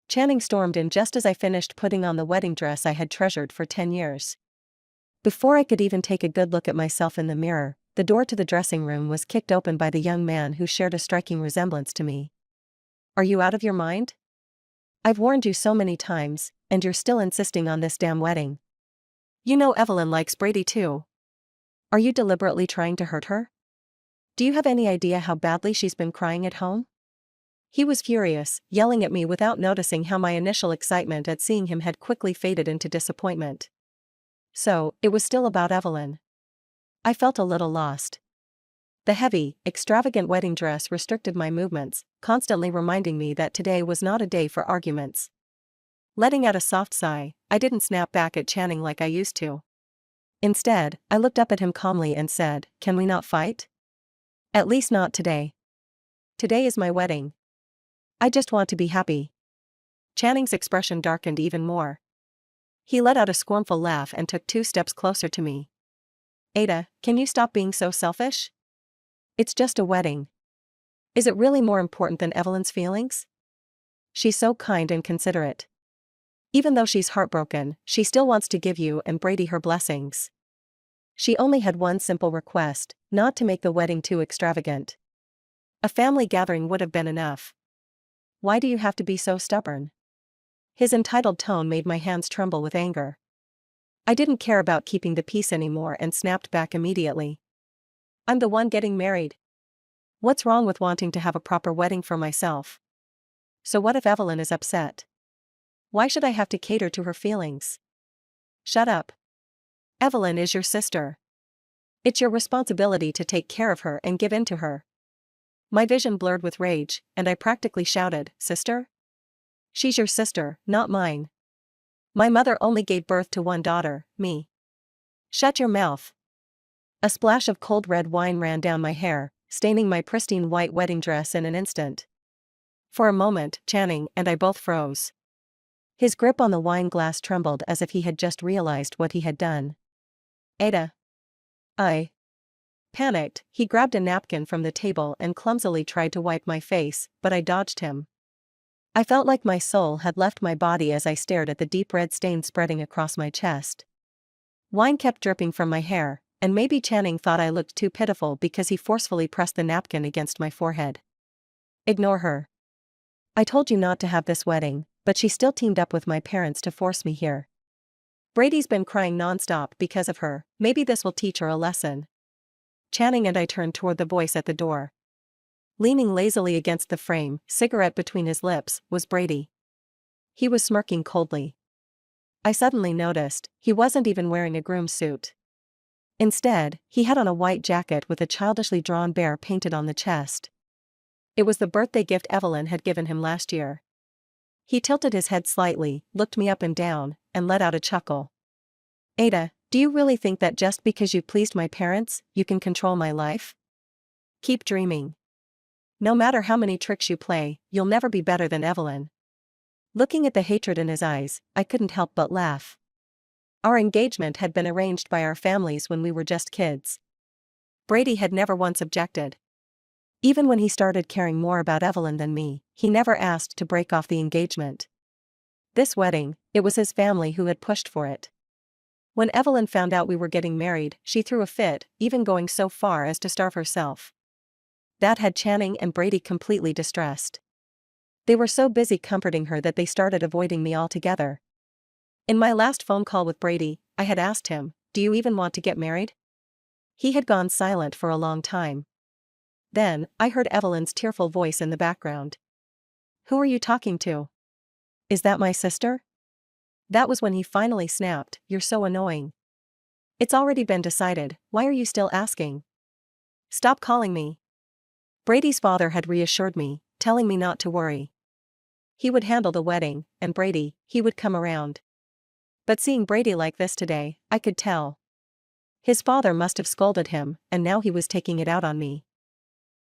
Channing stormed in just as I finished putting on the wedding dress I had treasured for 10 years. Before I could even take a good look at myself in the mirror, the door to the dressing room was kicked open by the young man who shared a striking resemblance to me. "Are you out of your mind? I've warned you so many times, and you're still insisting on this damn wedding. You know Evelyn likes Brady too. Are you deliberately trying to hurt her? Do you have any idea how badly she's been crying at home?" He was furious, yelling at me without noticing how my initial excitement at seeing him had quickly faded into disappointment. So, it was still about Evelyn. I felt a little lost. The heavy, extravagant wedding dress restricted my movements, constantly reminding me that today was not a day for arguments. Letting out a soft sigh, I didn't snap back at Channing like I used to. Instead, I looked up at him calmly and said, "Can we not fight? At least not today. Today is my wedding. I just want to be happy." Channing's expression darkened even more. He let out a scornful laugh and took 2 steps closer to me. "Ada, can you stop being so selfish? It's just a wedding. Is it really more important than Evelyn's feelings? She's so kind and considerate. Even though she's heartbroken, she still wants to give you and Brady her blessings. She only had one simple request, not to make the wedding too extravagant. A family gathering would have been enough. Why do you have to be so stubborn?" His entitled tone made my hands tremble with anger. I didn't care about keeping the peace anymore and snapped back immediately. "I'm the one getting married. What's wrong with wanting to have a proper wedding for myself? So what if Evelyn is upset? Why should I have to cater to her feelings?" "Shut up. Evelyn is your sister. It's your responsibility to take care of her and give in to her." My vision blurred with rage, and I practically shouted, "Sister? She's your sister, not mine. My mother only gave birth to one daughter, me." "Shut your mouth." A splash of cold red wine ran down my hair, staining my pristine white wedding dress in an instant. For a moment, Channing and I both froze. His grip on the wine glass trembled as if he had just realized what he had done. "Ada." I panicked. He grabbed a napkin from the table and clumsily tried to wipe my face, but I dodged him. I felt like my soul had left my body as I stared at the deep red stain spreading across my chest. Wine kept dripping from my hair, and maybe Channing thought I looked too pitiful because he forcefully pressed the napkin against my forehead. "Ignore her. I told you not to have this wedding, but she still teamed up with my parents to force me here. Brady's been crying nonstop because of her, maybe this will teach her a lesson." Channing and I turned toward the voice at the door. Leaning lazily against the frame, cigarette between his lips, was Brady. He was smirking coldly. I suddenly noticed, he wasn't even wearing a groom's suit. Instead, he had on a white jacket with a childishly drawn bear painted on the chest. It was the birthday gift Evelyn had given him last year. He tilted his head slightly, looked me up and down, and let out a chuckle. "Ada, do you really think that just because you pleased my parents, you can control my life? Keep dreaming. No matter how many tricks you play, you'll never be better than Evelyn." Looking at the hatred in his eyes, I couldn't help but laugh. Our engagement had been arranged by our families when we were just kids. Brady had never once objected. Even when he started caring more about Evelyn than me, he never asked to break off the engagement. This wedding, it was his family who had pushed for it. When Evelyn found out we were getting married, she threw a fit, even going so far as to starve herself. That had Channing and Brady completely distressed. They were so busy comforting her that they started avoiding me altogether. In my last phone call with Brady, I had asked him, "Do you even want to get married?" He had gone silent for a long time. Then, I heard Evelyn's tearful voice in the background. "Who are you talking to? Is that my sister?" That was when he finally snapped, "You're so annoying. It's already been decided, why are you still asking? Stop calling me." Brady's father had reassured me, telling me not to worry. He would handle the wedding, and Brady, he would come around. But seeing Brady like this today, I could tell. His father must have scolded him, and now he was taking it out on me.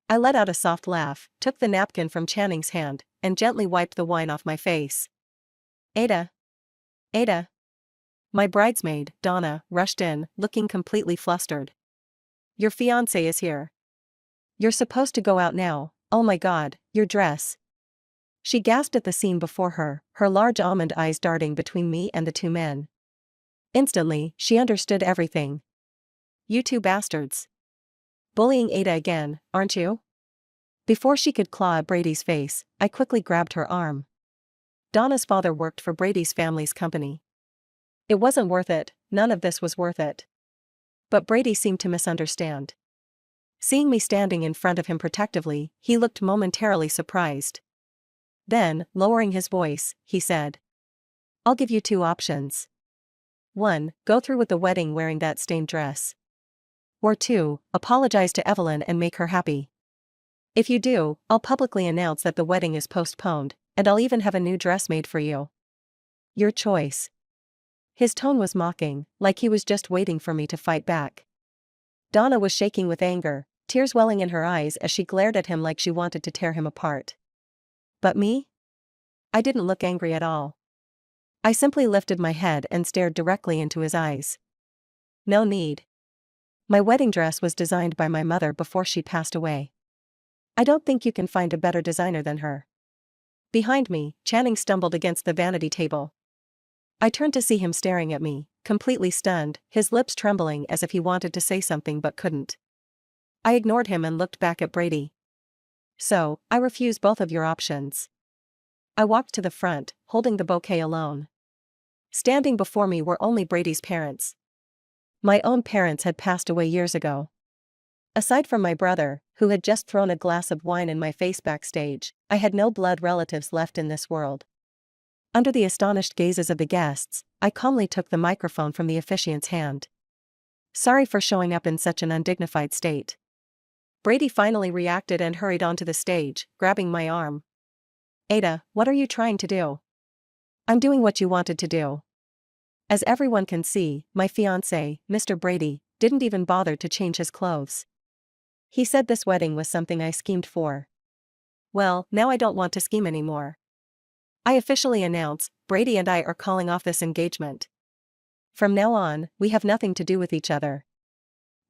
I let out a soft laugh, took the napkin from Channing's hand, and gently wiped the wine off my face. "Ada. Ada." My bridesmaid, Donna, rushed in, looking completely flustered. "Your fiancé is here. You're supposed to go out now. Oh my God, your dress." She gasped at the scene before her, her large almond eyes darting between me and the two men. Instantly, she understood everything. "You two bastards. Bullying Ada again, aren't you?" Before she could claw at Brady's face, I quickly grabbed her arm. Donna's father worked for Brady's family's company. It wasn't worth it, none of this was worth it. But Brady seemed to misunderstand. Seeing me standing in front of him protectively, he looked momentarily surprised. Then, lowering his voice, he said, "I'll give you two options. 1. Go through with the wedding wearing that stained dress. Or 2. Apologize to Evelyn and make her happy. If you do, I'll publicly announce that the wedding is postponed, and I'll even have a new dress made for you. Your choice." His tone was mocking, like he was just waiting for me to fight back. Donna was shaking with anger, tears welling in her eyes as she glared at him like she wanted to tear him apart. But me? I didn't look angry at all. I simply lifted my head and stared directly into his eyes. No need. My wedding dress was designed by my mother before she passed away. I don't think you can find a better designer than her. Behind me, Channing stumbled against the vanity table. I turned to see him staring at me, completely stunned, his lips trembling as if he wanted to say something but couldn't. I ignored him and looked back at Brady. "So, I refuse both of your options." I walked to the front, holding the bouquet alone. Standing before me were only Brady's parents. My own parents had passed away years ago. Aside from my brother, who had just thrown a glass of wine in my face backstage, I had no blood relatives left in this world. Under the astonished gazes of the guests, I calmly took the microphone from the officiant's hand. "Sorry for showing up in such an undignified state." Brady finally reacted and hurried onto the stage, grabbing my arm. "Ada, what are you trying to do?" "I'm doing what you wanted to do." As everyone can see, my fiancé, Mr. Brady, didn't even bother to change his clothes. He said this wedding was something I schemed for. Well, now I don't want to scheme anymore. I officially announce, Brady and I are calling off this engagement. From now on, we have nothing to do with each other.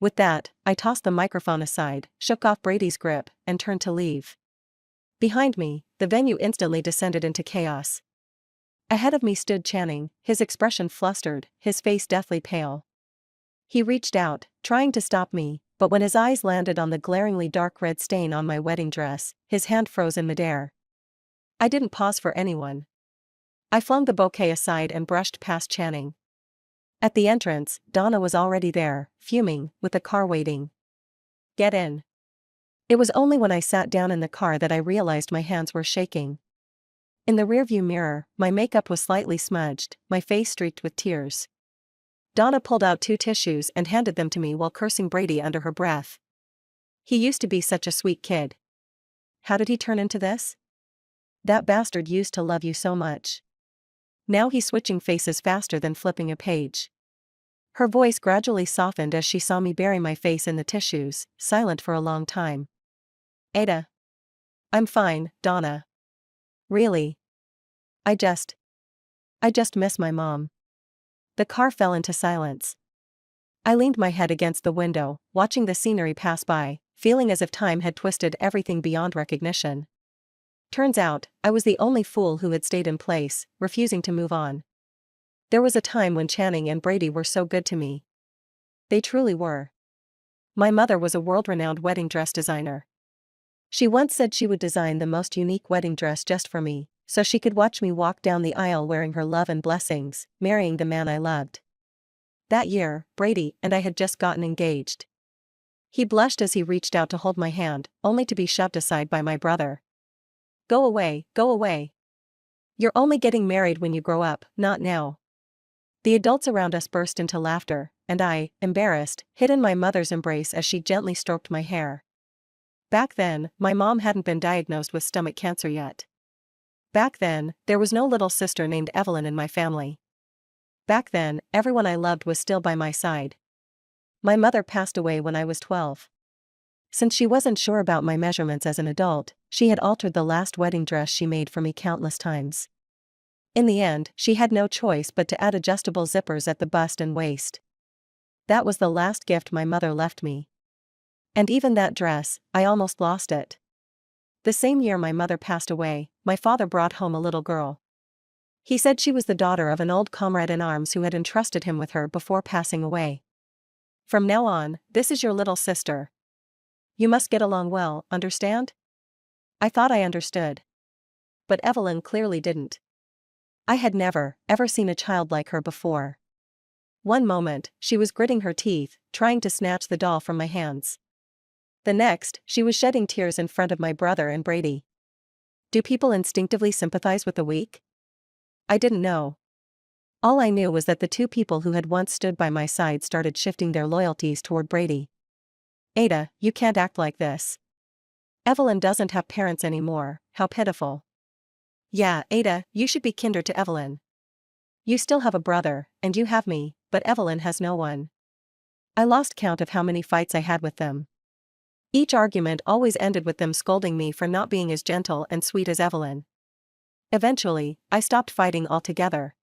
With that, I tossed the microphone aside, shook off Brady's grip, and turned to leave. Behind me, the venue instantly descended into chaos. Ahead of me stood Channing, his expression flustered, his face deathly pale. He reached out, trying to stop me, but when his eyes landed on the glaringly dark red stain on my wedding dress, his hand froze in midair. I didn't pause for anyone. I flung the bouquet aside and brushed past Channing. At the entrance, Donna was already there, fuming, with the car waiting. "Get in." It was only when I sat down in the car that I realized my hands were shaking. In the rearview mirror, my makeup was slightly smudged, my face streaked with tears. Donna pulled out 2 tissues and handed them to me while cursing Brady under her breath. "He used to be such a sweet kid. How did he turn into this? That bastard used to love you so much. Now he's switching faces faster than flipping a page." Her voice gradually softened as she saw me bury my face in the tissues, silent for a long time. "Ada." "I'm fine, Donna. Really. I just miss my mom." The car fell into silence. I leaned my head against the window, watching the scenery pass by, feeling as if time had twisted everything beyond recognition. Turns out, I was the only fool who had stayed in place, refusing to move on. There was a time when Channing and Brady were so good to me. They truly were. My mother was a world-renowned wedding dress designer. She once said she would design the most unique wedding dress just for me, so she could watch me walk down the aisle wearing her love and blessings, marrying the man I loved. That year, Brady and I had just gotten engaged. He blushed as he reached out to hold my hand, only to be shoved aside by my brother. "Go away, go away. You're only getting married when you grow up, not now." The adults around us burst into laughter, and I, embarrassed, hid in my mother's embrace as she gently stroked my hair. Back then, my mom hadn't been diagnosed with stomach cancer yet. Back then, there was no little sister named Evelyn in my family. Back then, everyone I loved was still by my side. My mother passed away when I was 12. Since she wasn't sure about my measurements as an adult, she had altered the last wedding dress she made for me countless times. In the end, she had no choice but to add adjustable zippers at the bust and waist. That was the last gift my mother left me. And even that dress, I almost lost it. The same year my mother passed away, my father brought home a little girl. He said she was the daughter of an old comrade in arms who had entrusted him with her before passing away. From now on, this is your little sister. You must get along well, understand? I thought I understood. But Evelyn clearly didn't. I had never, ever seen a child like her before. One moment, she was gritting her teeth, trying to snatch the doll from my hands. The next, she was shedding tears in front of my brother and Brady. Do people instinctively sympathize with the weak? I didn't know. All I knew was that the two people who had once stood by my side started shifting their loyalties toward Brady. Ada, you can't act like this. Evelyn doesn't have parents anymore, how pitiful. Yeah, Ada, you should be kinder to Evelyn. You still have a brother, and you have me, but Evelyn has no one. I lost count of how many fights I had with them. Each argument always ended with them scolding me for not being as gentle and sweet as Evelyn. Eventually, I stopped fighting altogether.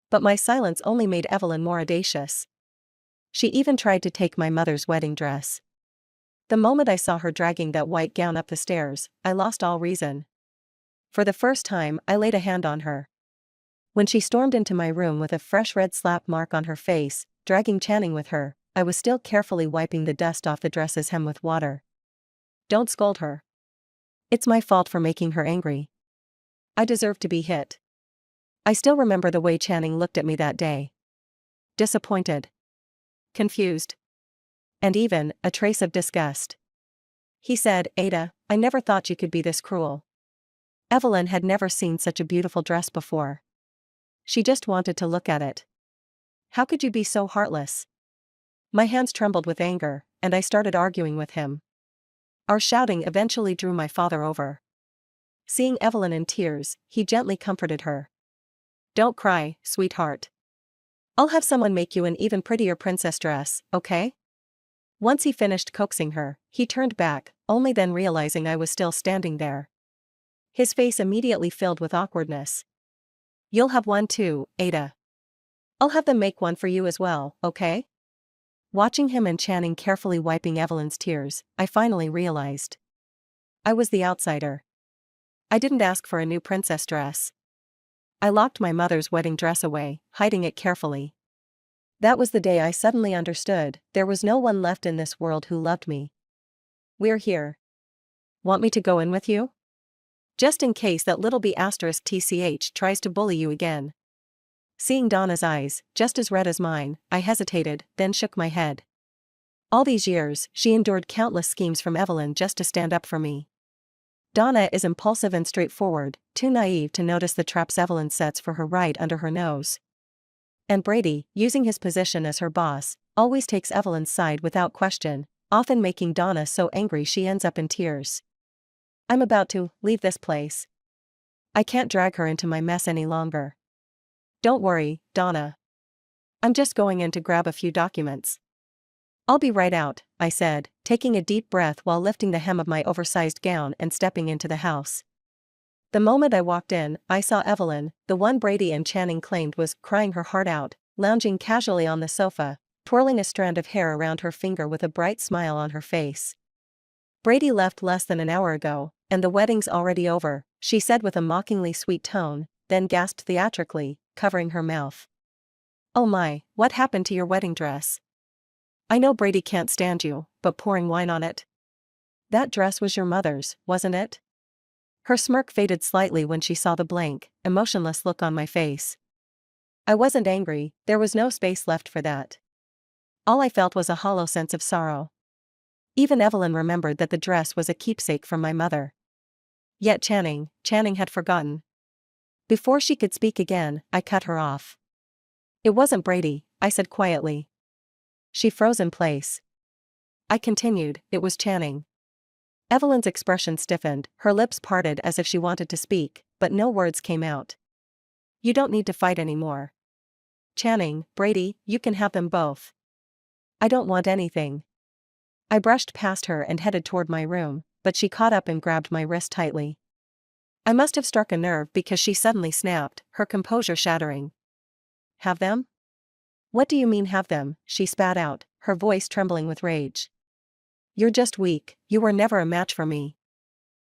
But my silence only made Evelyn more audacious. She even tried to take my mother's wedding dress. The moment I saw her dragging that white gown up the stairs, I lost all reason. For the first time, I laid a hand on her. When she stormed into my room with a fresh red slap mark on her face, dragging Channing with her, I was still carefully wiping the dust off the dress's hem with water. Don't scold her. It's my fault for making her angry. I deserve to be hit. I still remember the way Channing looked at me that day. Disappointed. Confused. And even a trace of disgust. He said, Ada, I never thought you could be this cruel. Evelyn had never seen such a beautiful dress before. She just wanted to look at it. How could you be so heartless? My hands trembled with anger, and I started arguing with him. Our shouting eventually drew my father over. Seeing Evelyn in tears, he gently comforted her. Don't cry, sweetheart. I'll have someone make you an even prettier princess dress, okay? Once he finished coaxing her, he turned back, only then realizing I was still standing there. His face immediately filled with awkwardness. You'll have one too, Ada. I'll have them make one for you as well, okay? Watching him and Channing carefully wiping Evelyn's tears, I finally realized. I was the outsider. I didn't ask for a new princess dress. I locked my mother's wedding dress away, hiding it carefully. That was the day I suddenly understood, there was no one left in this world who loved me. We're here. Want me to go in with you? Just in case that little B*TCH tries to bully you again. Seeing Donna's eyes, just as red as mine, I hesitated, then shook my head. All these years, she endured countless schemes from Evelyn just to stand up for me. Donna is impulsive and straightforward, too naive to notice the traps Evelyn sets for her right under her nose. And Brady, using his position as her boss, always takes Evelyn's side without question, often making Donna so angry she ends up in tears. I'm about to leave this place. I can't drag her into my mess any longer. Don't worry, Donna. I'm just going in to grab a few documents. I'll be right out, I said, taking a deep breath while lifting the hem of my oversized gown and stepping into the house. The moment I walked in, I saw Evelyn, the one Brady and Channing claimed was crying her heart out, lounging casually on the sofa, twirling a strand of hair around her finger with a bright smile on her face. Brady left less than an hour ago, and the wedding's already over, she said with a mockingly sweet tone, then gasped theatrically, covering her mouth. Oh my, what happened to your wedding dress? I know Brady can't stand you, but pouring wine on it? That dress was your mother's, wasn't it? Her smirk faded slightly when she saw the blank, emotionless look on my face. I wasn't angry, there was no space left for that. All I felt was a hollow sense of sorrow. Even Evelyn remembered that the dress was a keepsake from my mother. Yet Channing had forgotten. Before she could speak again, I cut her off. It wasn't Brady, I said quietly. She froze in place. I continued, it was Channing. Evelyn's expression stiffened, her lips parted as if she wanted to speak, but no words came out. You don't need to fight anymore. Channing, Brady, you can have them both. I don't want anything. I brushed past her and headed toward my room, but she caught up and grabbed my wrist tightly. I must have struck a nerve because she suddenly snapped, her composure shattering. Have them? What do you mean have them? She spat out, her voice trembling with rage. You're just weak, you were never a match for me.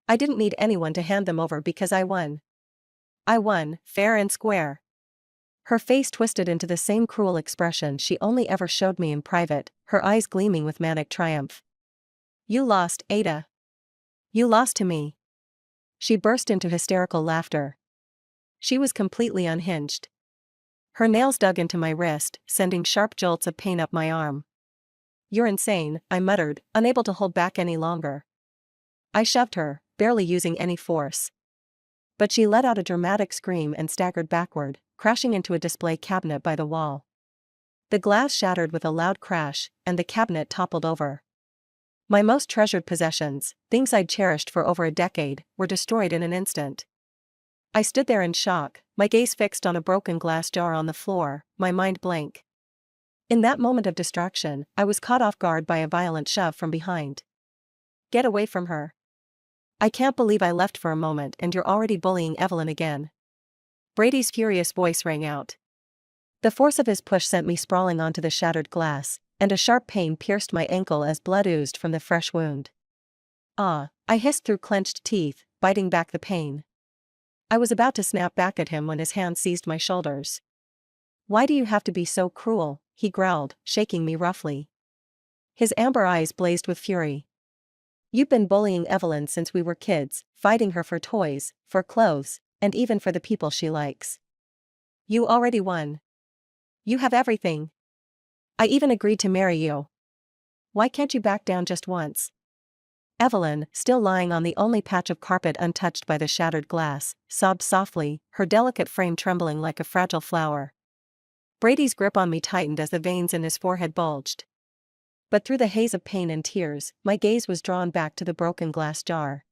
I didn't need anyone to hand them over because I won. I won, fair and square. Her face twisted into the same cruel expression she only ever showed me in private, her eyes gleaming with manic triumph. You lost, Ada. You lost to me. She burst into hysterical laughter. She was completely unhinged. Her nails dug into my wrist, sending sharp jolts of pain up my arm. You're insane, I muttered, unable to hold back any longer. I shoved her, barely using any force. But she let out a dramatic scream and staggered backward, crashing into a display cabinet by the wall. The glass shattered with a loud crash, and the cabinet toppled over. My most treasured possessions, things I'd cherished for over a decade, were destroyed in an instant. I stood there in shock, my gaze fixed on a broken glass jar on the floor, my mind blank. In that moment of distraction, I was caught off guard by a violent shove from behind. Get away from her. I can't believe I left for a moment and you're already bullying Evelyn again. Brady's furious voice rang out. The force of his push sent me sprawling onto the shattered glass, and a sharp pain pierced my ankle as blood oozed from the fresh wound. Ah, I hissed through clenched teeth, biting back the pain. I was about to snap back at him when his hand seized my shoulders. Why do you have to be so cruel? He growled, shaking me roughly. His amber eyes blazed with fury. You've been bullying Evelyn since we were kids, fighting her for toys, for clothes, and even for the people she likes. You already won. You have everything. I even agreed to marry you. Why can't you back down just once? Evelyn, still lying on the only patch of carpet untouched by the shattered glass, sobbed softly, her delicate frame trembling like a fragile flower. Brady's grip on me tightened as the veins in his forehead bulged. But through the haze of pain and tears, my gaze was drawn back to the broken glass jar.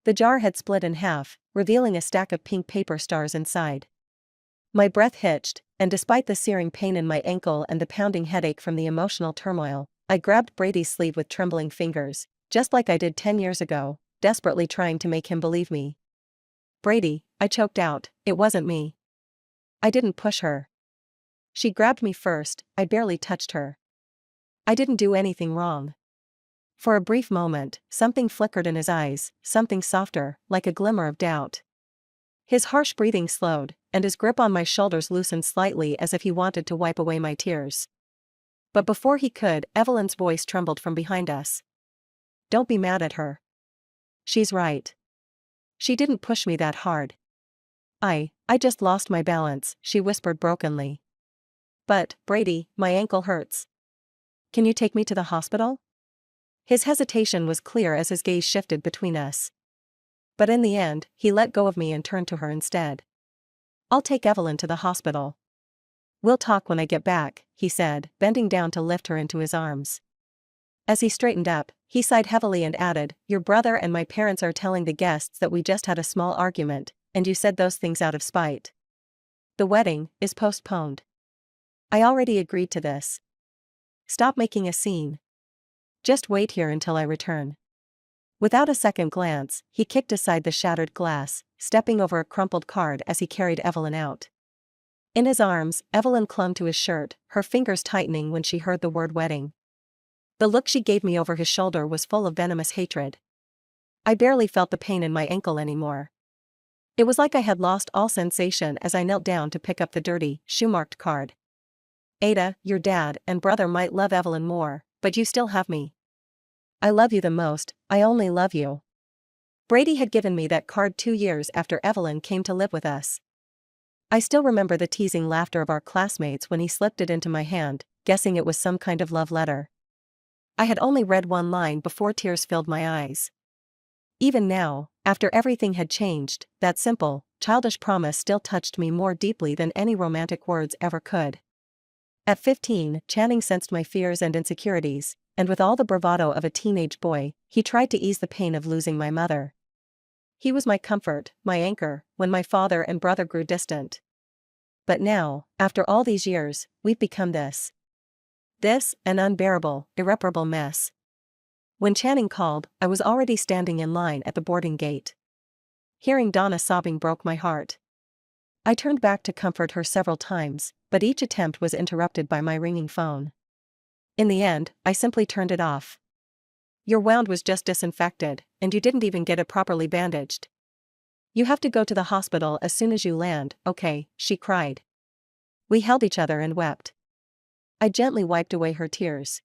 The jar had split in half, revealing a stack of pink paper stars inside. My breath hitched, and despite the searing pain in my ankle and the pounding headache from the emotional turmoil, I grabbed Brady's sleeve with trembling fingers, just like I did 10 years ago, desperately trying to make him believe me. Brady, I choked out, it wasn't me. I didn't push her. She grabbed me first, I barely touched her. I didn't do anything wrong. For a brief moment, something flickered in his eyes, something softer, like a glimmer of doubt. His harsh breathing slowed, and his grip on my shoulders loosened slightly as if he wanted to wipe away my tears. But before he could, Evelyn's voice trembled from behind us. Don't be mad at her. She's right. She didn't push me that hard. I just lost my balance, she whispered brokenly. But, Brady, my ankle hurts. Can you take me to the hospital? His hesitation was clear as his gaze shifted between us. But in the end, he let go of me and turned to her instead. I'll take Evelyn to the hospital. We'll talk when I get back, he said, bending down to lift her into his arms. As he straightened up, he sighed heavily and added, your brother and my parents are telling the guests that we just had a small argument, and you said those things out of spite. The wedding is postponed. I already agreed to this. Stop making a scene. Just wait here until I return. Without a second glance, he kicked aside the shattered glass, stepping over a crumpled card as he carried Evelyn out. In his arms, Evelyn clung to his shirt, her fingers tightening when she heard the word wedding. The look she gave me over his shoulder was full of venomous hatred. I barely felt the pain in my ankle anymore. It was like I had lost all sensation as I knelt down to pick up the dirty, shoe-marked card. Ada, your dad and brother might love Evelyn more, but you still have me. I love you the most, I only love you. Brady had given me that card 2 years after Evelyn came to live with us. I still remember the teasing laughter of our classmates when he slipped it into my hand, guessing it was some kind of love letter. I had only read one line before tears filled my eyes. Even now, after everything had changed, that simple, childish promise still touched me more deeply than any romantic words ever could. At 15, Channing sensed my fears and insecurities, and with all the bravado of a teenage boy, he tried to ease the pain of losing my mother. He was my comfort, my anchor, when my father and brother grew distant. But now, after all these years, we've become this. This, an unbearable, irreparable mess. When Channing called, I was already standing in line at the boarding gate. Hearing Donna sobbing broke my heart. I turned back to comfort her several times, but each attempt was interrupted by my ringing phone. In the end, I simply turned it off. Your wound was just disinfected, and you didn't even get it properly bandaged. You have to go to the hospital as soon as you land, okay?" she cried. We held each other and wept. I gently wiped away her tears.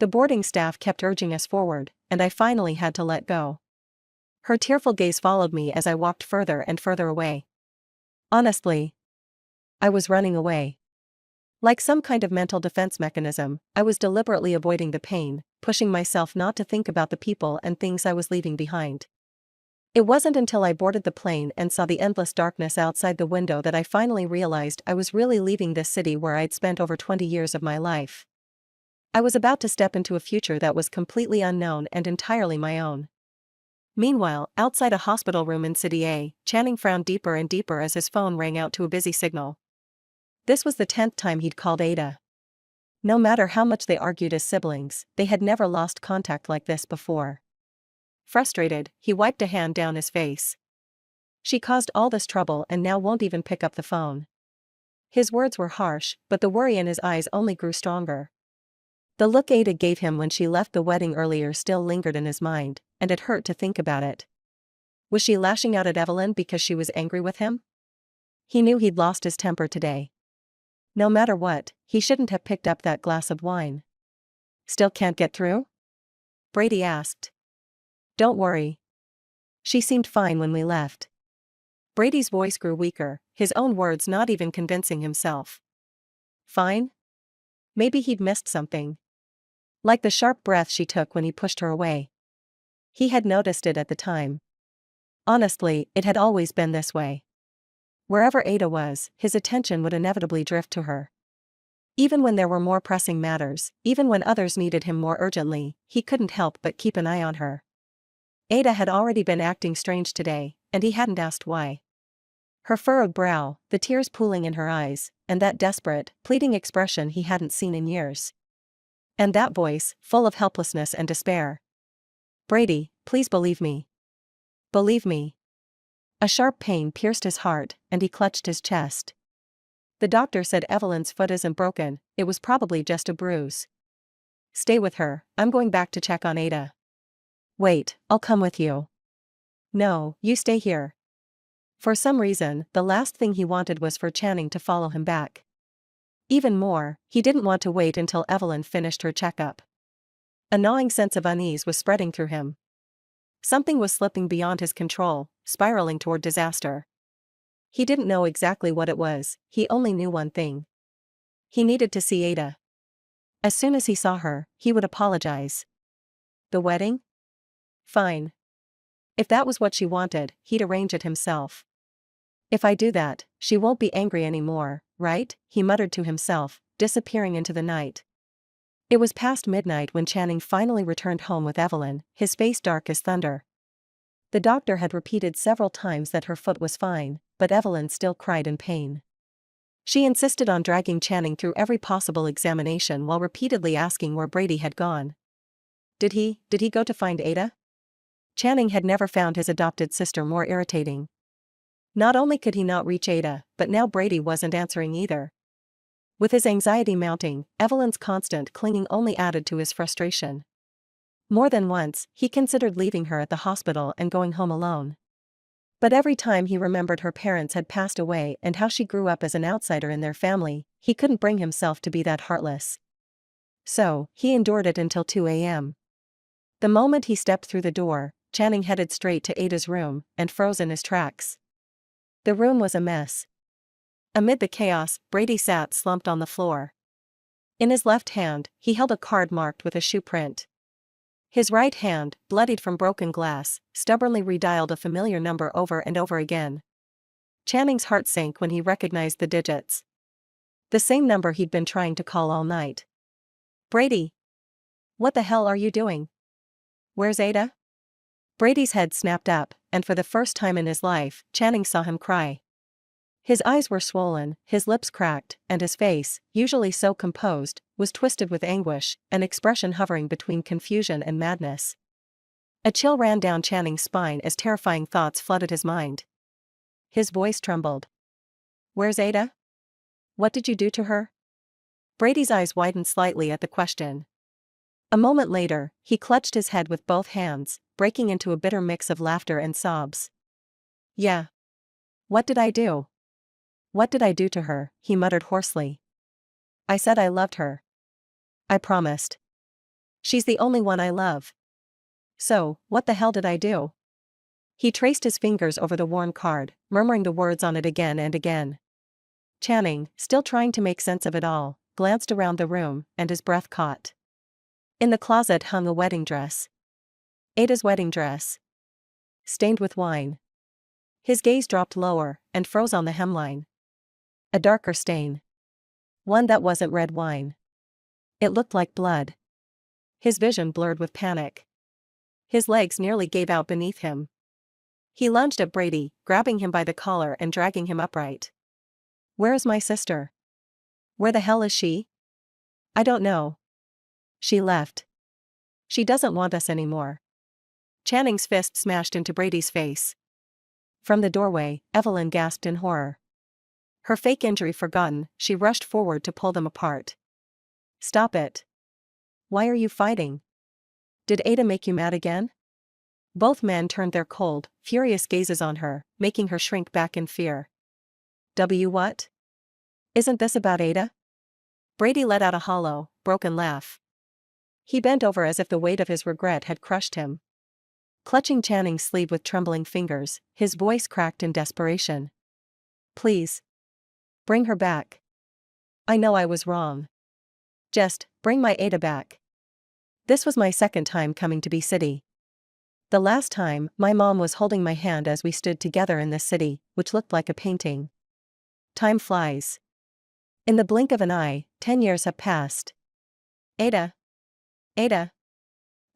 The boarding staff kept urging us forward, and I finally had to let go. Her tearful gaze followed me as I walked further and further away. Honestly, I was running away. Like some kind of mental defense mechanism, I was deliberately avoiding the pain, pushing myself not to think about the people and things I was leaving behind. It wasn't until I boarded the plane and saw the endless darkness outside the window that I finally realized I was really leaving this city where I'd spent over 20 years of my life. I was about to step into a future that was completely unknown and entirely my own. Meanwhile, outside a hospital room in City A, Channing frowned deeper and deeper as his phone rang out to a busy signal. This was the 10th time he'd called Ada. No matter how much they argued as siblings, they had never lost contact like this before. Frustrated, he wiped a hand down his face. "She caused all this trouble and now won't even pick up the phone." His words were harsh, but the worry in his eyes only grew stronger. The look Ada gave him when she left the wedding earlier still lingered in his mind, and it hurt to think about it. Was she lashing out at Evelyn because she was angry with him? He knew he'd lost his temper today. No matter what, he shouldn't have picked up that glass of wine. "Still can't get through?" Brady asked. "Don't worry. She seemed fine when we left." Brady's voice grew weaker, his own words not even convincing himself. Fine? Maybe he'd missed something. Like the sharp breath she took when he pushed her away. He had noticed it at the time. Honestly, it had always been this way. Wherever Ada was, his attention would inevitably drift to her. Even when there were more pressing matters, even when others needed him more urgently, he couldn't help but keep an eye on her. Ada had already been acting strange today, and he hadn't asked why. Her furrowed brow, the tears pooling in her eyes, and that desperate, pleading expression he hadn't seen in years. And that voice, full of helplessness and despair. "Brady, please believe me. Believe me." A sharp pain pierced his heart, and he clutched his chest. "The doctor said Evelyn's foot isn't broken, it was probably just a bruise." "Stay with her, I'm going back to check on Ada." "Wait, I'll come with you." "No, you stay here." For some reason, the last thing he wanted was for Channing to follow him back. Even more, he didn't want to wait until Evelyn finished her checkup. A gnawing sense of unease was spreading through him. Something was slipping beyond his control, spiraling toward disaster. He didn't know exactly what it was, he only knew one thing. He needed to see Ada. As soon as he saw her, he would apologize. The wedding? Fine. If that was what she wanted, he'd arrange it himself. "If I do that, she won't be angry anymore, right?" he muttered to himself, disappearing into the night. It was past midnight when Channing finally returned home with Evelyn, his face dark as thunder. The doctor had repeated several times that her foot was fine, but Evelyn still cried in pain. She insisted on dragging Channing through every possible examination while repeatedly asking where Brady had gone. Did he go to find Ada? Channing had never found his adopted sister more irritating. Not only could he not reach Ada, but now Brady wasn't answering either. With his anxiety mounting, Evelyn's constant clinging only added to his frustration. More than once, he considered leaving her at the hospital and going home alone. But every time he remembered her parents had passed away and how she grew up as an outsider in their family, he couldn't bring himself to be that heartless. So, he endured it until 2 a.m. The moment he stepped through the door, Channing headed straight to Ada's room and froze in his tracks. The room was a mess. Amid the chaos, Brady sat slumped on the floor. In his left hand, he held a card marked with a shoe print. His right hand, bloodied from broken glass, stubbornly redialed a familiar number over and over again. Channing's heart sank when he recognized the digits. The same number he'd been trying to call all night. "Brady! What the hell are you doing? Where's Ada?" Brady's head snapped up, and for the first time in his life, Channing saw him cry. His eyes were swollen, his lips cracked, and his face, usually so composed, was twisted with anguish, an expression hovering between confusion and madness. A chill ran down Channing's spine as terrifying thoughts flooded his mind. His voice trembled. "Where's Ada? What did you do to her?" Brady's eyes widened slightly at the question. A moment later, he clutched his head with both hands, breaking into a bitter mix of laughter and sobs. Yeah. What did I do? What did I do to her? He muttered hoarsely. I said I loved her. I promised. She's the only one I love. So, what the hell did I do? He traced his fingers over the worn card, murmuring the words on it again and again. Channing, still trying to make sense of it all, glanced around the room, and his breath caught. In the closet hung a wedding dress. Ada's wedding dress. Stained with wine. His gaze dropped lower, and froze on the hemline. A darker stain. One that wasn't red wine. It looked like blood. His vision blurred with panic. His legs nearly gave out beneath him. He lunged at Brady, grabbing him by the collar and dragging him upright. Where is my sister? Where the hell is she? I don't know. She left. She doesn't want us anymore. Channing's fist smashed into Brady's face. From the doorway, Evelyn gasped in horror. Her fake injury forgotten, she rushed forward to pull them apart. Stop it. Why are you fighting? Did Ada make you mad again? Both men turned their cold, furious gazes on her, making her shrink back in fear. What? Isn't this about Ada? Brady let out a hollow, broken laugh. He bent over as if the weight of his regret had crushed him. Clutching Channing's sleeve with trembling fingers, his voice cracked in desperation. Please. Bring her back. I know I was wrong. Just, bring my Ada back. This was my second time coming to B City. The last time, my mom was holding my hand as we stood together in this city, which looked like a painting. Time flies. In the blink of an eye, 10 years have passed. Ada. Ada.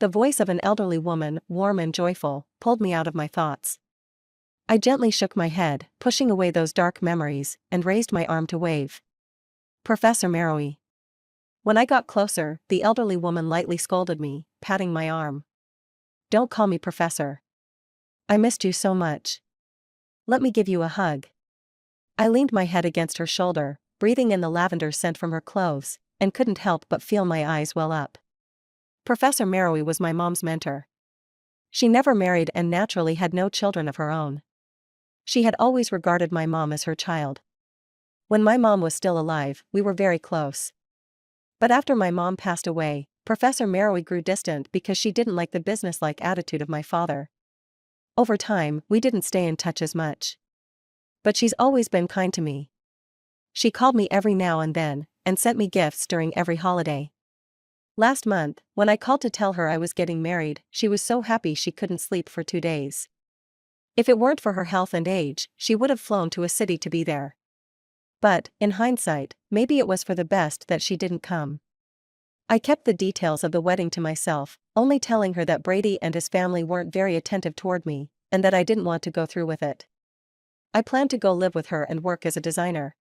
The voice of an elderly woman, warm and joyful, pulled me out of my thoughts. I gently shook my head, pushing away those dark memories, and raised my arm to wave. Professor Merowe. When I got closer, the elderly woman lightly scolded me, patting my arm. Don't call me Professor. I missed you so much. Let me give you a hug. I leaned my head against her shoulder, breathing in the lavender scent from her clothes, and couldn't help but feel my eyes well up. Professor Merowe was my mom's mentor. She never married and naturally had no children of her own. She had always regarded my mom as her child. When my mom was still alive, we were very close. But after my mom passed away, Professor Merowe grew distant because she didn't like the businesslike attitude of my father. Over time, we didn't stay in touch as much. But she's always been kind to me. She called me every now and then, and sent me gifts during every holiday. Last month, when I called to tell her I was getting married, she was so happy she couldn't sleep for 2 days. If it weren't for her health and age, she would have flown to a city to be there. But, in hindsight, maybe it was for the best that she didn't come. I kept the details of the wedding to myself, only telling her that Brady and his family weren't very attentive toward me, and that I didn't want to go through with it. I planned to go live with her and work as a designer.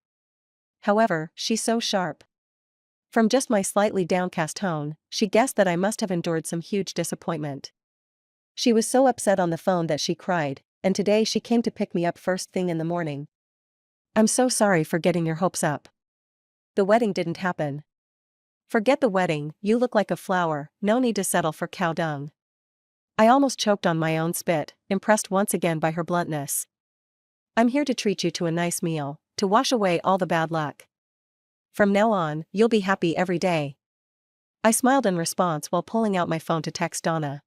However, she's so sharp. From just my slightly downcast tone, she guessed that I must have endured some huge disappointment. She was so upset on the phone that she cried, and today she came to pick me up first thing in the morning. I'm so sorry for getting your hopes up. The wedding didn't happen. Forget the wedding, you look like a flower, no need to settle for cow dung. I almost choked on my own spit, impressed once again by her bluntness. I'm here to treat you to a nice meal, to wash away all the bad luck. From now on, you'll be happy every day. I smiled in response while pulling out my phone to text Donna.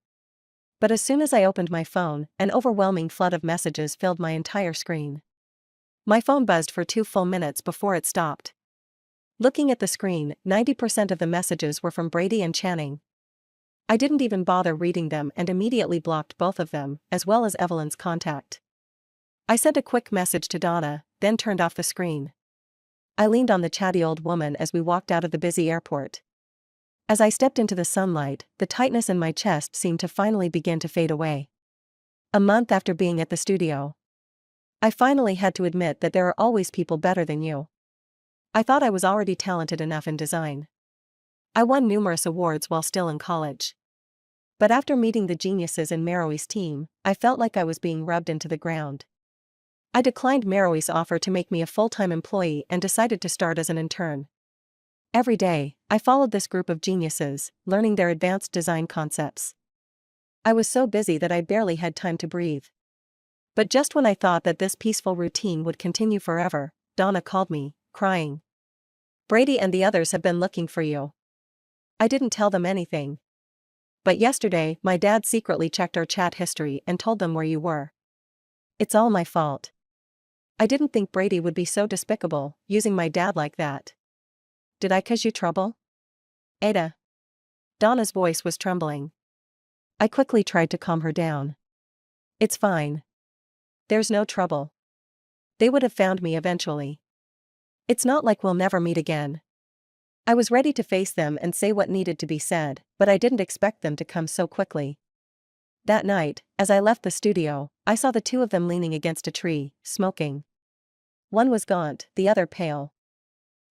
But as soon as I opened my phone, an overwhelming flood of messages filled my entire screen. My phone buzzed for 2 full minutes before it stopped. Looking at the screen, 90% of the messages were from Brady and Channing. I didn't even bother reading them and immediately blocked both of them, as well as Evelyn's contact. I sent a quick message to Donna, then turned off the screen. I leaned on the chatty old woman as we walked out of the busy airport. As I stepped into the sunlight, the tightness in my chest seemed to finally begin to fade away. A month after being at the studio, I finally had to admit that there are always people better than you. I thought I was already talented enough in design. I won numerous awards while still in college. But after meeting the geniuses in Merowe's team, I felt like I was being rubbed into the ground. I declined Merowe's offer to make me a full-time employee and decided to start as an intern. Every day, I followed this group of geniuses, learning their advanced design concepts. I was so busy that I barely had time to breathe. But just when I thought that this peaceful routine would continue forever, Donna called me, crying. Brady and the others have been looking for you. I didn't tell them anything. But yesterday, my dad secretly checked our chat history and told them where you were. It's all my fault. I didn't think Brady would be so despicable, using my dad like that. Did I cause you trouble? Ada. Donna's voice was trembling. I quickly tried to calm her down. It's fine. There's no trouble. They would have found me eventually. It's not like we'll never meet again. I was ready to face them and say what needed to be said, but I didn't expect them to come so quickly. That night, as I left the studio, I saw the two of them leaning against a tree, smoking. One was gaunt, the other pale.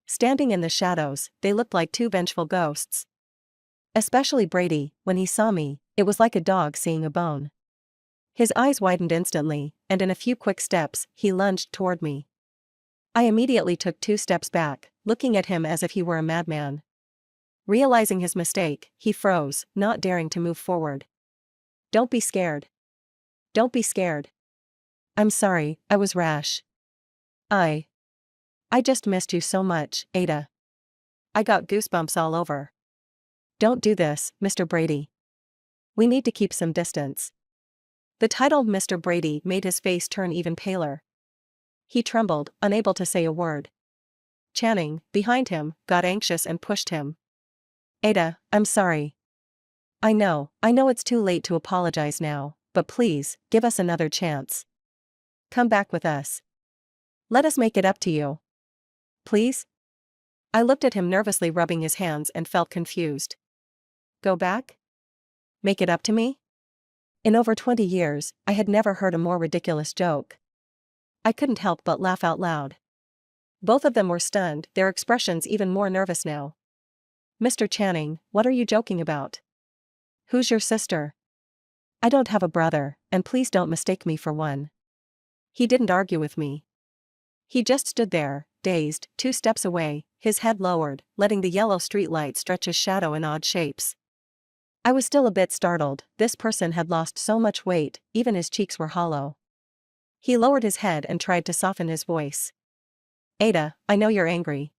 Standing in the shadows, they looked like two vengeful ghosts. Especially Brady, when he saw me, it was like a dog seeing a bone. His eyes widened instantly, and in a few quick steps, he lunged toward me. I immediately took 2 steps back, looking at him as if he were a madman. Realizing his mistake, he froze, not daring to move forward. Don't be scared. Don't be scared. I'm sorry, I was rash. I just missed you so much, Ada. I got goosebumps all over. Don't do this, Mr. Brady. We need to keep some distance. The title Mr. Brady made his face turn even paler. He trembled, unable to say a word. Channing, behind him, got anxious and pushed him. Ada, I'm sorry. I know it's too late to apologize now, but please, give us another chance. Come back with us. Let us make it up to you. Please? I looked at him nervously, rubbing his hands, and felt confused. Go back? Make it up to me? In over 20 years, I had never heard a more ridiculous joke. I couldn't help but laugh out loud. Both of them were stunned, their expressions even more nervous now. Mr. Channing, what are you joking about? Who's your sister? I don't have a brother, and please don't mistake me for one. He didn't argue with me. He just stood there, dazed, 2 steps away, his head lowered, letting the yellow streetlight stretch his shadow in odd shapes. I was still a bit startled. This person had lost so much weight, even his cheeks were hollow. He lowered his head and tried to soften his voice. Ada, I know you're angry.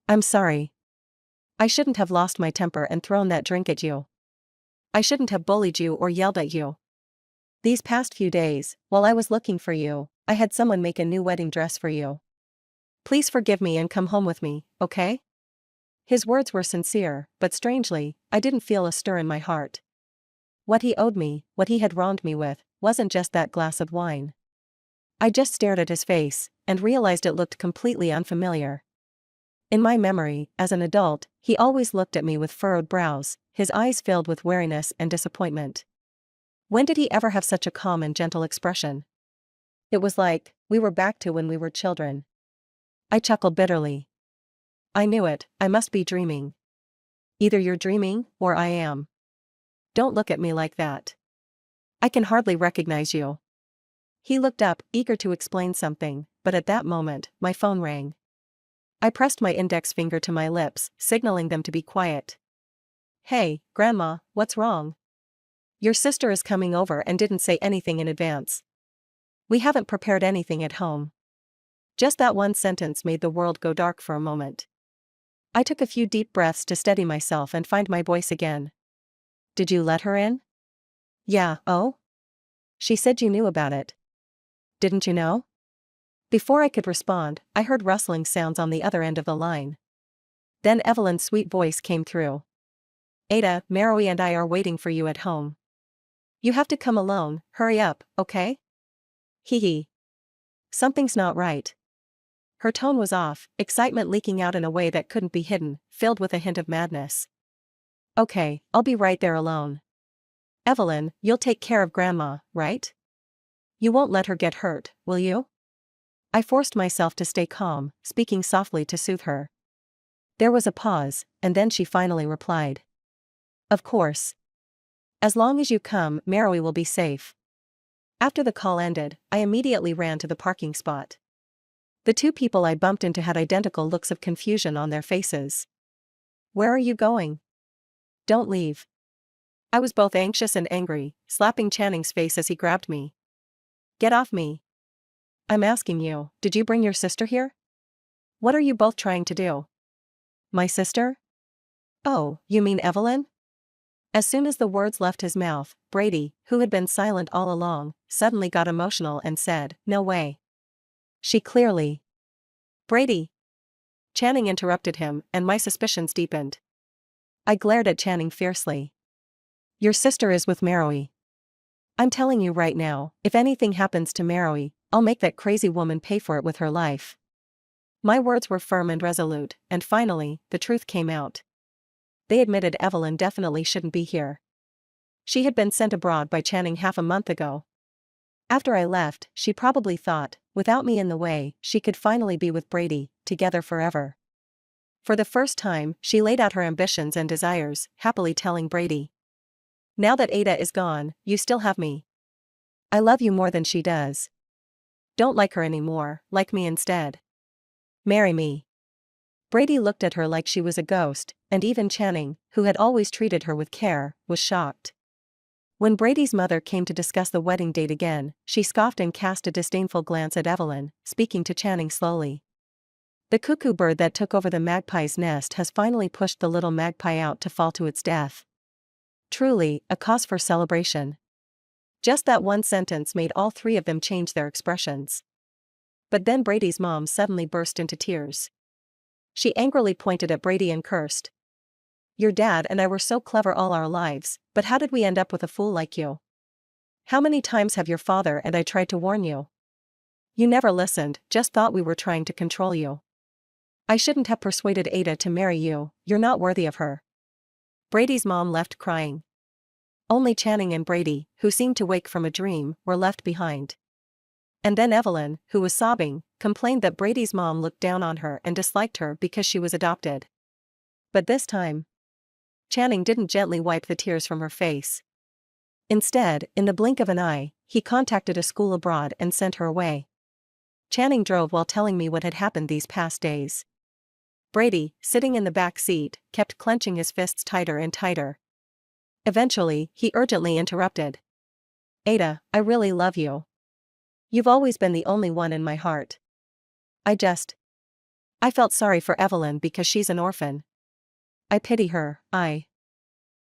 I'm sorry. I shouldn't have lost my temper and thrown that drink at you. I shouldn't have bullied you or yelled at you. These past few days, while I was looking for you, I had someone make a new wedding dress for you. Please forgive me and come home with me, okay? His words were sincere, but strangely, I didn't feel a stir in my heart. What he owed me, what he had wronged me with, wasn't just that glass of wine. I just stared at his face, and realized it looked completely unfamiliar. In my memory, as an adult, he always looked at me with furrowed brows, his eyes filled with weariness and disappointment. When did he ever have such a calm and gentle expression? It was like, we were back to when we were children. I chuckled bitterly. I knew it, I must be dreaming. Either you're dreaming, or I am. Don't look at me like that. I can hardly recognize you. He looked up, eager to explain something, but at that moment, my phone rang. I pressed my index finger to my lips, signaling them to be quiet. Hey, Grandma, what's wrong? Your sister is coming over and didn't say anything in advance. We haven't prepared anything at home. Just that one sentence made the world go dark for a moment. I took a few deep breaths to steady myself and find my voice again. Did you let her in? Yeah, oh? She said you knew about it. Didn't you know? Before I could respond, I heard rustling sounds on the other end of the line. Then Evelyn's sweet voice came through. Ada, Mary and I are waiting for you at home. You have to come alone, hurry up, okay? Hee hee. Something's not right. Her tone was off, excitement leaking out in a way that couldn't be hidden, filled with a hint of madness. Okay, I'll be right there alone. Evelyn, you'll take care of Grandma, right? You won't let her get hurt, will you? I forced myself to stay calm, speaking softly to soothe her. There was a pause, and then she finally replied. Of course. As long as you come, Mary will be safe. After the call ended, I immediately ran to the parking spot. The 2 people I bumped into had identical looks of confusion on their faces. Where are you going? Don't leave. I was both anxious and angry, slapping Channing's face as he grabbed me. Get off me. I'm asking you, did you bring your sister here? What are you both trying to do? My sister? Oh, you mean Evelyn? As soon as the words left his mouth, Brady, who had been silent all along, suddenly got emotional and said, No way. She clearly. Brady. Channing interrupted him, and my suspicions deepened. I glared at Channing fiercely. Your sister is with Meroe. I'm telling you right now, if anything happens to Meroe, I'll make that crazy woman pay for it with her life. My words were firm and resolute, and finally, the truth came out. They admitted Evelyn definitely shouldn't be here. She had been sent abroad by Channing half a month ago. After I left, she probably thought, without me in the way, she could finally be with Brady, together forever. For the first time, she laid out her ambitions and desires, happily telling Brady. Now that Ada is gone, you still have me. I love you more than she does. Don't like her anymore, like me instead. Marry me. Brady looked at her like she was a ghost, and even Channing, who had always treated her with care, was shocked. When Brady's mother came to discuss the wedding date again, she scoffed and cast a disdainful glance at Evelyn, speaking to Channing slowly. The cuckoo bird that took over the magpie's nest has finally pushed the little magpie out to fall to its death. Truly, a cause for celebration. Just that one sentence made all three of them change their expressions. But then Brady's mom suddenly burst into tears. She angrily pointed at Brady and cursed. Your dad and I were so clever all our lives, but how did we end up with a fool like you? How many times have your father and I tried to warn you? You never listened, just thought we were trying to control you. I shouldn't have persuaded Ada to marry you, you're not worthy of her. Brady's mom left crying. Only Channing and Brady, who seemed to wake from a dream, were left behind. And then Evelyn, who was sobbing, complained that Brady's mom looked down on her and disliked her because she was adopted. But this time, Channing didn't gently wipe the tears from her face. Instead, in the blink of an eye, he contacted a school abroad and sent her away. Channing drove while telling me what had happened these past days. Brady, sitting in the back seat, kept clenching his fists tighter and tighter. Eventually, he urgently interrupted. Ada, I really love you. You've always been the only one in my heart. I felt sorry for Evelyn because she's an orphan. I pity her,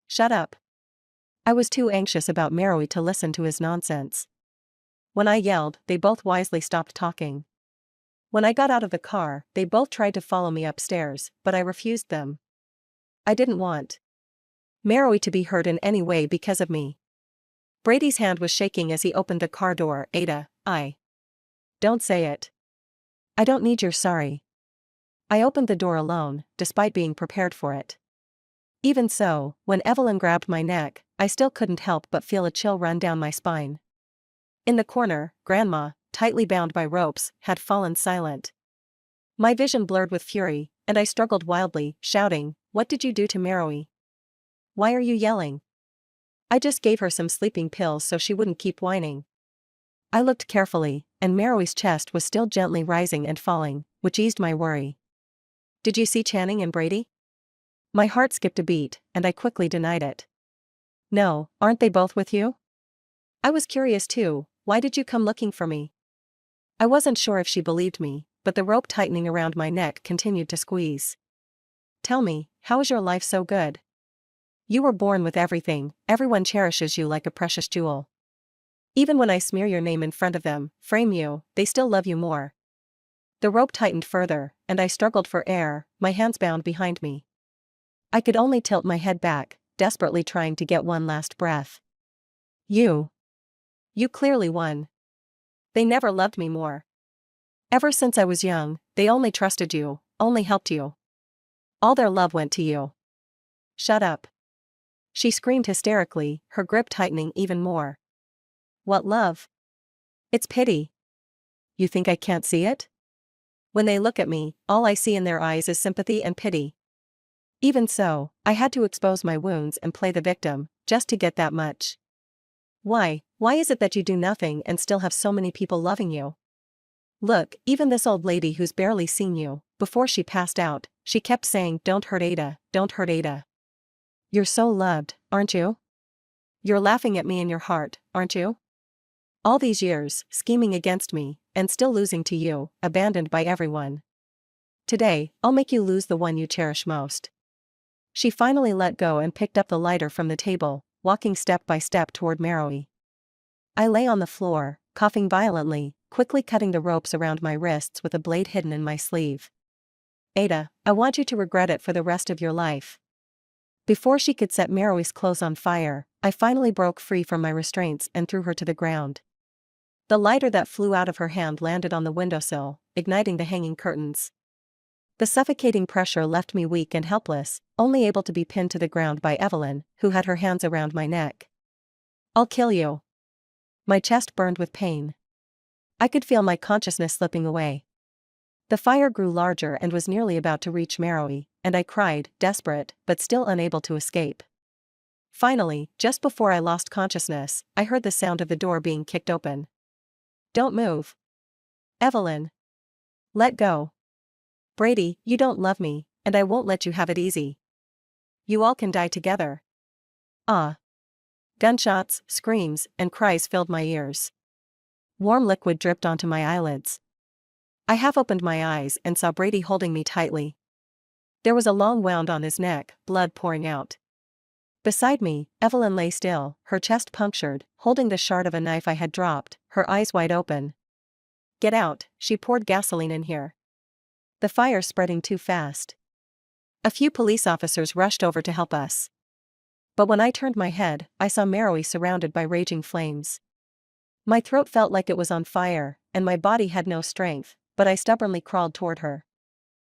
Shut up. I was too anxious about Meroe to listen to his nonsense. When I yelled, they both wisely stopped talking. When I got out of the car, they both tried to follow me upstairs, but I refused them. I didn't want Meroe to be hurt in any way because of me. Brady's hand was shaking as he opened the car door. Ada, Don't say it. I don't need your sorry. I opened the door alone, despite being prepared for it. Even so, when Evelyn grabbed my neck, I still couldn't help but feel a chill run down my spine. In the corner, Grandma, tightly bound by ropes, had fallen silent. My vision blurred with fury, and I struggled wildly, shouting, What did you do to Meroe? Why are you yelling? I just gave her some sleeping pills so she wouldn't keep whining. I looked carefully, and Meroe's chest was still gently rising and falling, which eased my worry. Did you see Channing and Brady? My heart skipped a beat, and I quickly denied it. No, aren't they both with you? I was curious too, why did you come looking for me? I wasn't sure if she believed me, but the rope tightening around my neck continued to squeeze. Tell me, how is your life so good? You were born with everything, everyone cherishes you like a precious jewel. Even when I smear your name in front of them, frame you, they still love you more. The rope tightened further, and I struggled for air, my hands bound behind me. I could only tilt my head back, desperately trying to get one last breath. You clearly won. They never loved me more. Ever since I was young, they only trusted you, only helped you. All their love went to you. Shut up. She screamed hysterically, her grip tightening even more. What love? It's pity. You think I can't see it? When they look at me, all I see in their eyes is sympathy and pity. Even so, I had to expose my wounds and play the victim, just to get that much. Why is it that you do nothing and still have so many people loving you? Look, even this old lady who's barely seen you, before she passed out, she kept saying, "Don't hurt Ada, don't hurt Ada. You're so loved, aren't you? You're laughing at me in your heart, aren't you? All these years, scheming against me, and still losing to you, abandoned by everyone. Today, I'll make you lose the one you cherish most." She finally let go and picked up the lighter from the table, walking step by step toward Meroe. I lay on the floor, coughing violently, quickly cutting the ropes around my wrists with a blade hidden in my sleeve. "Ada, I want you to regret it for the rest of your life." Before she could set Meroe's clothes on fire, I finally broke free from my restraints and threw her to the ground. The lighter that flew out of her hand landed on the windowsill, igniting the hanging curtains. The suffocating pressure left me weak and helpless, only able to be pinned to the ground by Evelyn, who had her hands around my neck. "I'll kill you." My chest burned with pain. I could feel my consciousness slipping away. The fire grew larger and was nearly about to reach Meroe, and I cried, desperate, but still unable to escape. Finally, just before I lost consciousness, I heard the sound of the door being kicked open. "Don't move. Evelyn. Let go. Brady, you don't love me, and I won't let you have it easy. You all can die together." Ah. Gunshots, screams, and cries filled my ears. Warm liquid dripped onto my eyelids. I half opened my eyes and saw Brady holding me tightly. There was a long wound on his neck, blood pouring out. Beside me, Evelyn lay still, her chest punctured, holding the shard of a knife I had dropped, her eyes wide open. "Get out," she poured gasoline in here. The fire spreading too fast. A few police officers rushed over to help us. But when I turned my head, I saw Meroe surrounded by raging flames. My throat felt like it was on fire, and my body had no strength, but I stubbornly crawled toward her.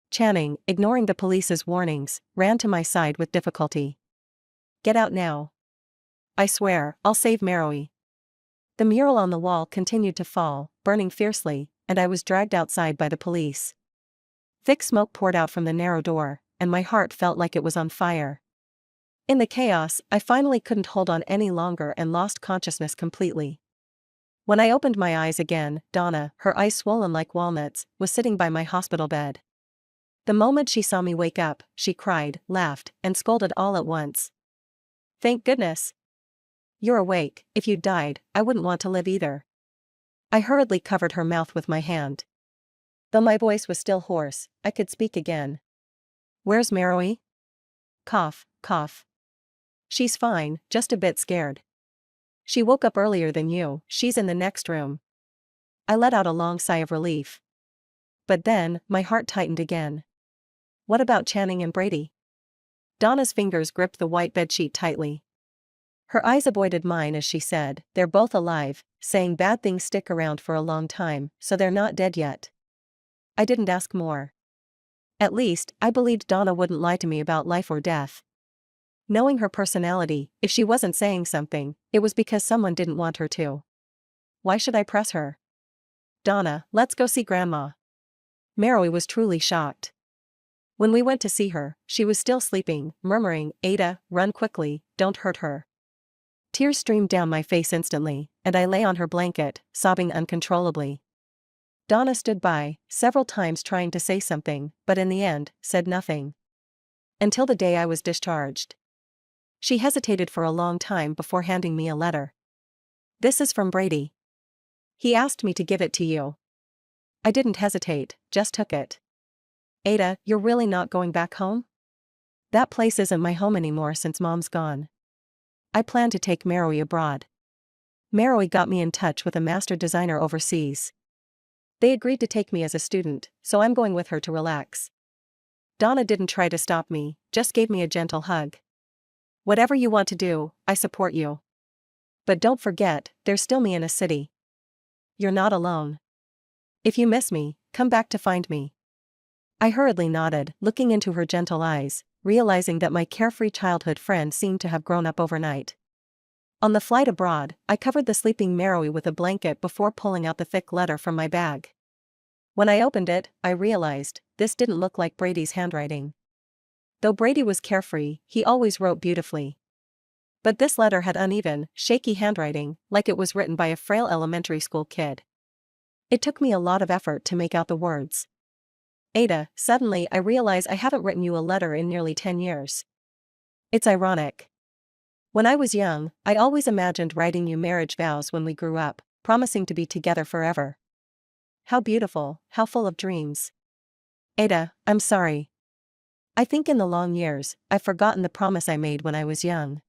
Channing, ignoring the police's warnings, ran to my side with difficulty. "Get out now. I swear, I'll save Meroe." The mural on the wall continued to fall, burning fiercely, and I was dragged outside by the police. Thick smoke poured out from the narrow door, and my heart felt like it was on fire. In the chaos, I finally couldn't hold on any longer and lost consciousness completely. When I opened my eyes again, Donna, her eyes swollen like walnuts, was sitting by my hospital bed. The moment she saw me wake up, she cried, laughed, and scolded all at once. "Thank goodness. You're awake. If you died, I wouldn't want to live either." I hurriedly covered her mouth with my hand. Though my voice was still hoarse, I could speak again. "Where's Meroe?" Cough, cough. "She's fine, just a bit scared. She woke up earlier than you, she's in the next room." I let out a long sigh of relief. But then, my heart tightened again. What about Channing and Brady? Donna's fingers gripped the white bedsheet tightly. Her eyes avoided mine as she said, "They're both alive, saying bad things stick around for a long time, so they're not dead yet." I didn't ask more. At least, I believed Donna wouldn't lie to me about life or death. Knowing her personality, if she wasn't saying something, it was because someone didn't want her to. Why should I press her? "Donna, let's go see Grandma." Meroe was truly shocked. When we went to see her, she was still sleeping, murmuring, "Ada, run quickly, don't hurt her." Tears streamed down my face instantly, and I lay on her blanket, sobbing uncontrollably. Donna stood by, several times trying to say something, but in the end, said nothing. Until the day I was discharged. She hesitated for a long time before handing me a letter. "This is from Brady. He asked me to give it to you." I didn't hesitate, just took it. "Ada, you're really not going back home?" "That place isn't my home anymore since Mom's gone. I plan to take Meroe abroad. Meroe got me in touch with a master designer overseas. They agreed to take me as a student, so I'm going with her to relax." Donna didn't try to stop me, just gave me a gentle hug. "Whatever you want to do, I support you. But don't forget, there's still me in a city. You're not alone. If you miss me, come back to find me." I hurriedly nodded, looking into her gentle eyes, realizing that my carefree childhood friend seemed to have grown up overnight. On the flight abroad, I covered the sleeping Meroe with a blanket before pulling out the thick letter from my bag. When I opened it, I realized, this didn't look like Brady's handwriting. Though Brady was carefree, he always wrote beautifully. But this letter had uneven, shaky handwriting, like it was written by a frail elementary school kid. It took me a lot of effort to make out the words. Ada, suddenly I realize I haven't written you a letter in nearly 10 years. It's ironic. When I was young, I always imagined writing you marriage vows when we grew up, promising to be together forever. How beautiful, how full of dreams. Ada, I'm sorry. I think in the long years, I've forgotten the promise I made when I was young.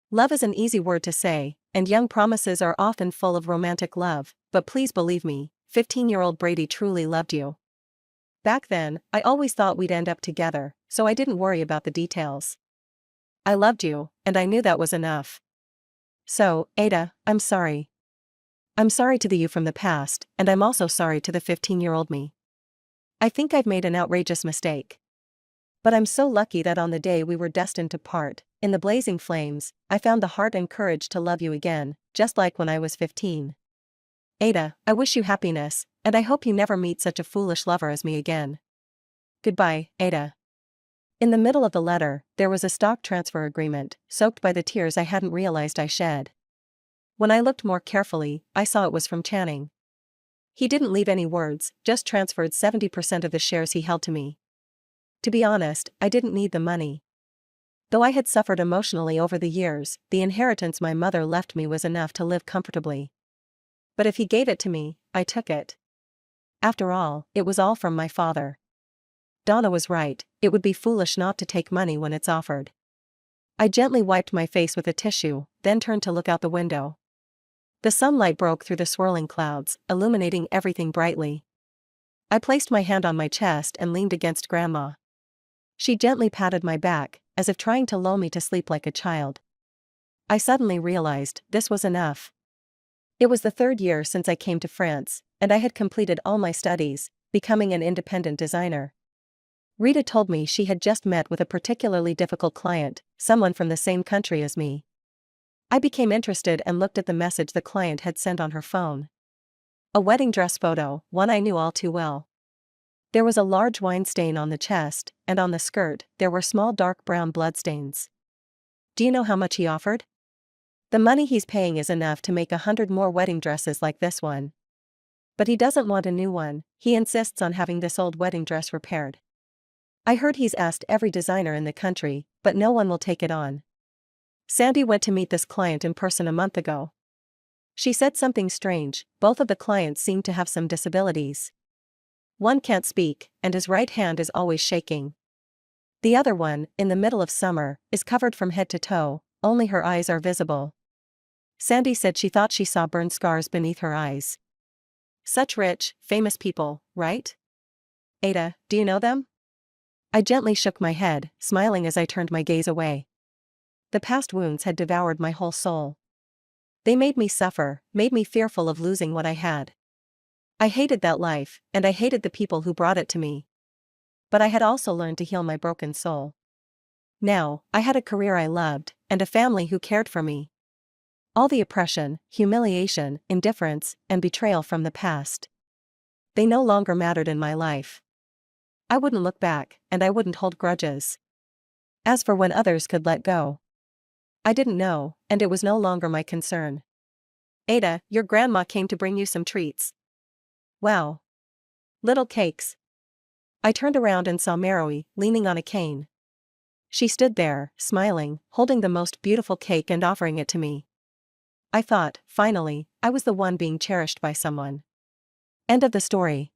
Love is an easy word to say, and young promises are often full of romantic love, but please believe me, 15-year-old Brady truly loved you. Back then, I always thought we'd end up together, so I didn't worry about the details. I loved you, and I knew that was enough. So, Ada, I'm sorry. I'm sorry to the you from the past, and I'm also sorry to the 15-year-old me. I think I've made an outrageous mistake. But I'm so lucky that on the day we were destined to part, in the blazing flames, I found the heart and courage to love you again, just like when I was 15. Ada, I wish you happiness, and I hope you never meet such a foolish lover as me again. Goodbye, Ada. In the middle of the letter, there was a stock transfer agreement, soaked by the tears I hadn't realized I shed. When I looked more carefully, I saw it was from Channing. He didn't leave any words, just transferred 70% of the shares he held to me. To be honest, I didn't need the money. Though I had suffered emotionally over the years, the inheritance my mother left me was enough to live comfortably. But if he gave it to me, I took it. After all, it was all from my father. Donna was right, it would be foolish not to take money when it's offered. I gently wiped my face with a tissue, then turned to look out the window. The sunlight broke through the swirling clouds, illuminating everything brightly. I placed my hand on my chest and leaned against Grandma. She gently patted my back, as if trying to lull me to sleep like a child. I suddenly realized this was enough. It was the 3rd year since I came to France, and I had completed all my studies, becoming an independent designer. Rita told me she had just met with a particularly difficult client, someone from the same country as me. I became interested and looked at the message the client had sent on her phone. A wedding dress photo, one I knew all too well. There was a large wine stain on the chest, and on the skirt, there were small dark brown bloodstains. Do you know how much he offered? The money he's paying is enough to make 100 more wedding dresses like this one. But he doesn't want a new one, he insists on having this old wedding dress repaired. I heard he's asked every designer in the country, but no one will take it on. Sandy went to meet this client in person a month ago. She said something strange, both of the clients seem to have some disabilities. One can't speak, and his right hand is always shaking. The other one, in the middle of summer, is covered from head to toe, only her eyes are visible. Sandy said she thought she saw burn scars beneath her eyes. Such rich, famous people, right? Ada, do you know them? I gently shook my head, smiling as I turned my gaze away. The past wounds had devoured my whole soul. They made me suffer, made me fearful of losing what I had. I hated that life, and I hated the people who brought it to me. But I had also learned to heal my broken soul. Now, I had a career I loved, and a family who cared for me. All the oppression, humiliation, indifference, and betrayal from the past. They no longer mattered in my life. I wouldn't look back, and I wouldn't hold grudges. As for when others could let go, I didn't know, and it was no longer my concern. Ada, your grandma came to bring you some treats. Wow. Little cakes. I turned around and saw Mary, leaning on a cane. She stood there, smiling, holding the most beautiful cake and offering it to me. I thought, finally, I was the one being cherished by someone. End of the story.